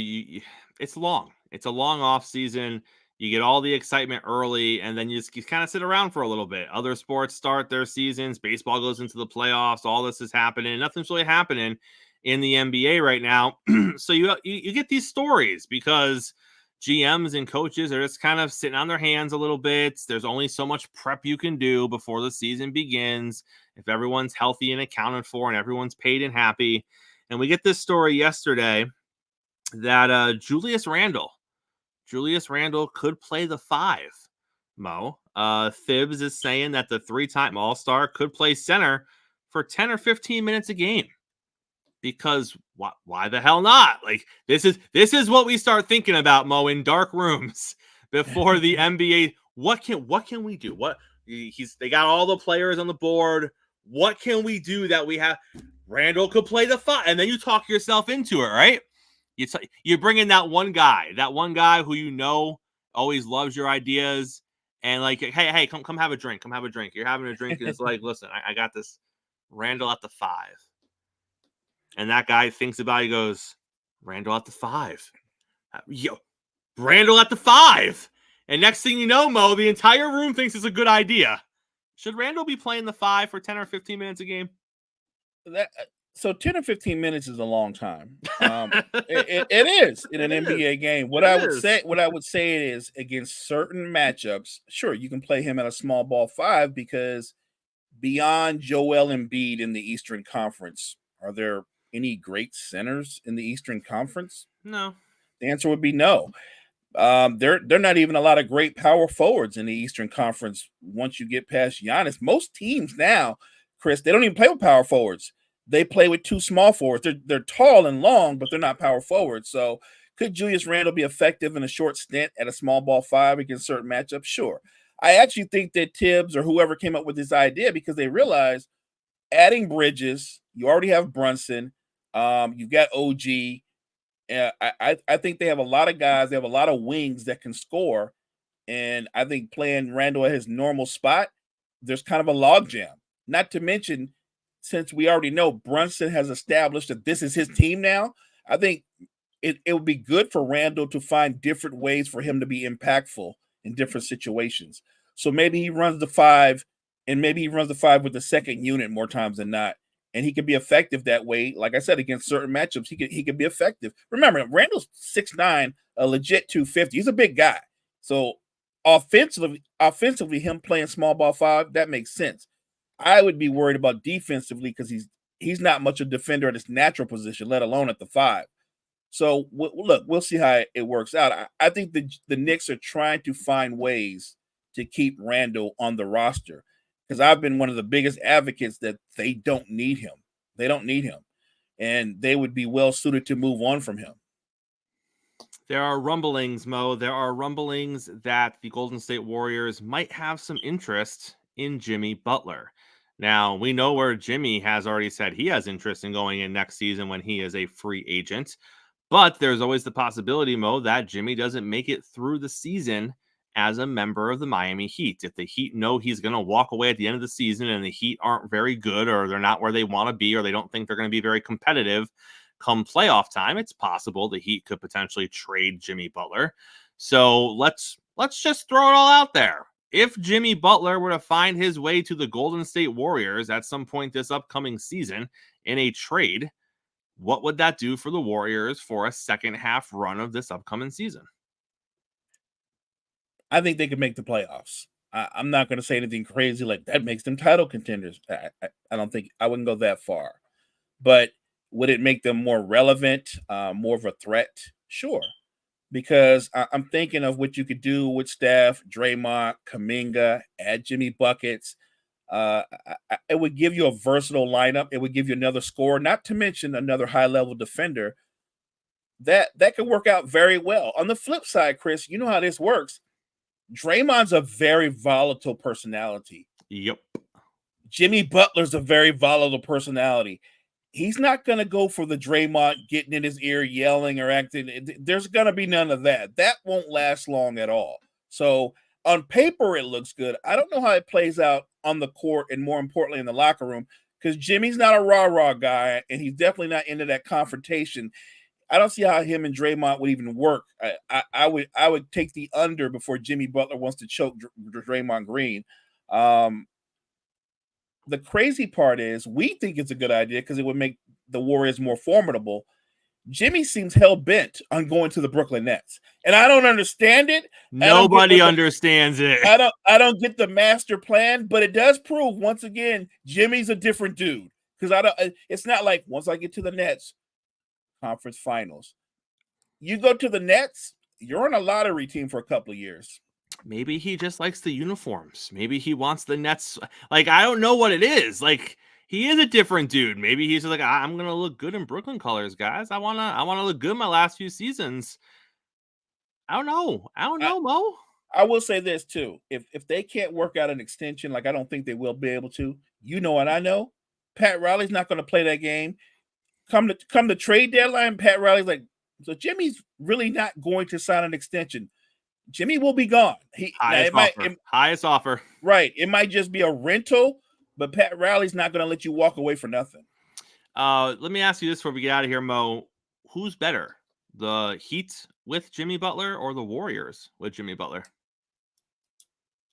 it's long. It's a long off season. You get all the excitement early, and then you kind of sit around for a little bit. Other sports start their seasons. Baseball goes into the playoffs. All this is happening. Nothing's really happening in the NBA right now. So you get these stories because GMs and coaches are just kind of sitting on their hands a little bit. There's only so much prep you can do before the season begins. If everyone's healthy and accounted for and everyone's paid and happy. And we get this story yesterday that Julius Randle could play the 5, Mo. Thibs is saying that the 3-time All-Star could play center for 10 or 15 minutes a game. Because why the hell not? Like, this is what we start thinking about, Mo, in dark rooms before the NBA. What can we do? They got all the players on the board. What can we do that we have? Randle could play the 5, and then you talk yourself into it, right? You bring in that one guy who always loves your ideas, and like, hey, come have a drink. Come have a drink. You're having a drink, and it's like, listen, I got this. Randle at the 5. And that guy thinks about it, he goes, Randle at the 5. Randle at the 5. And next thing you know, Mo, the entire room thinks it's a good idea. Should Randle be playing the 5 for 10 or 15 minutes a game? So 10 or 15 minutes is a long time. It is in an NBA game. What I would say is against certain matchups, sure, you can play him at a small ball 5 because beyond Joel Embiid in the Eastern Conference, are there any great centers in the Eastern Conference? No. The answer would be no. They're not even a lot of great power forwards in the Eastern Conference once you get past Giannis. Most teams now, Chris, they don't even play with power forwards. They play with 2 small forwards. They're tall and long, but they're not power forwards. So could Julius Randle be effective in a short stint at a small ball 5 against certain matchups? Sure. I actually think that Tibbs or whoever came up with this idea because they realized adding Bridges, you already have Brunson, you've got OG. I think they have a lot of guys. They have a lot of wings that can score, and I think playing Randle at his normal spot, there's kind of a logjam. Not to mention, since we already know Brunson has established that this is his team now, I think it would be good for Randle to find different ways for him to be impactful in different situations. So maybe he runs the 5, and maybe he runs the 5 with the second unit more times than not. And he can be effective that way. Like I said, against certain matchups, he could be effective. Remember, Randle's 6'9", a legit 250. He's a big guy. So offensively, him playing small ball 5, that makes sense. I would be worried about defensively because he's not much a defender at his natural position, let alone at the 5. So look, we'll see how it works out. I think the Knicks are trying to find ways to keep Randle on the roster. Because I've been one of the biggest advocates that they don't need him. They don't need him. And they would be well suited to move on from him. There are rumblings, Mo. There are rumblings that the Golden State Warriors might have some interest in Jimmy Butler. Now, we know where Jimmy has already said he has interest in going in next season when he is a free agent. But there's always the possibility, Mo, that Jimmy doesn't make it through the season as a member of the Miami Heat. If the Heat know he's going to walk away at the end of the season and the Heat aren't very good or they're not where they want to be or they don't think they're going to be very competitive come playoff time, it's possible the Heat could potentially trade Jimmy Butler. So let's just throw it all out there. If Jimmy Butler were to find his way to the Golden State Warriors at some point this upcoming season in a trade, what would that do for the Warriors for a second half run of this upcoming season? I think they could make the playoffs. I'm not going to say anything crazy like that makes them title contenders. I don't think I wouldn't go that far. But would it make them more relevant, more of a threat? Sure. Because I'm thinking of what you could do with Steph, Draymond, Kuminga, add Jimmy buckets. It would give you a versatile lineup. It would give you another scorer, not to mention another high-level defender. That could work out very well. On the flip side, Chris, you know how this works. Draymond's a very volatile personality. Yep. Jimmy Butler's a very volatile personality. He's not going to go for the Draymond getting in his ear, yelling or acting. There's going to be none of that. That won't last long at all. So on paper, it looks good. I don't know how it plays out on the court and more importantly in the locker room because Jimmy's not a rah-rah guy and he's definitely not into that confrontation. I don't see how him and Draymond would even work. I would take the under before Jimmy Butler wants to choke Draymond Green. The crazy part is we think it's a good idea because it would make the Warriors more formidable. Jimmy seems hell-bent on going to the Brooklyn Nets. And I don't understand it. Nobody understands it. I don't get the master plan, but it does prove once again Jimmy's a different dude. Because it's not like once I get to the Nets, conference finals. You go to the Nets, you're on a lottery team for a couple of years. Maybe he just likes the uniforms. Maybe he wants the Nets. Like, I don't know what it is. Like, he is a different dude. Maybe he's like, I'm going to look good in Brooklyn colors, guys. I want to look good in my last few seasons. I don't know, Mo. I will say this, too. If they can't work out an extension, like I don't think they will be able to, you know what I know? Pat Riley's not going to play that game. Come the trade deadline, Pat Riley's like, so Jimmy's really not going to sign an extension. Jimmy will be gone. Highest offer. Right. It might just be a rental, but Pat Riley's not going to let you walk away for nothing. Let me ask you this before we get out of here, Mo. Who's better, the Heat with Jimmy Butler or the Warriors with Jimmy Butler?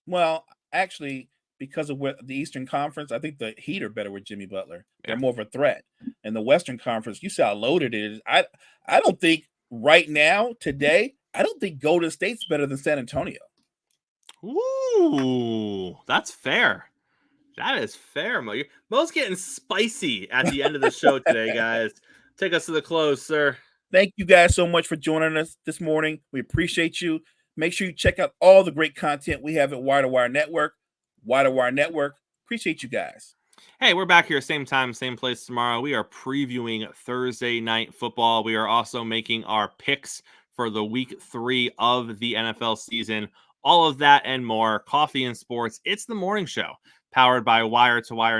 Well, actually, because of the Eastern Conference, I think the Heat are better with Jimmy Butler. They're more of a threat. in the Western Conference. You see how loaded it is. I don't think right now, today, I don't think Golden State's better than San Antonio. Ooh, that's fair. That is fair, Mo. Mo's getting spicy at the end of the show today, guys. Take us to the close, sir. Thank you guys so much for joining us this morning. We appreciate you. Make sure you check out all the great content we have at Wire to Wire Network. Wire to Wire Network. Appreciate you guys. Hey, we're back here same time, same place tomorrow. We are previewing Thursday Night Football. We are also making our picks for the week 3 of the NFL season. All of that and more. Coffee and Sports. It's the morning show powered by Wire to Wire.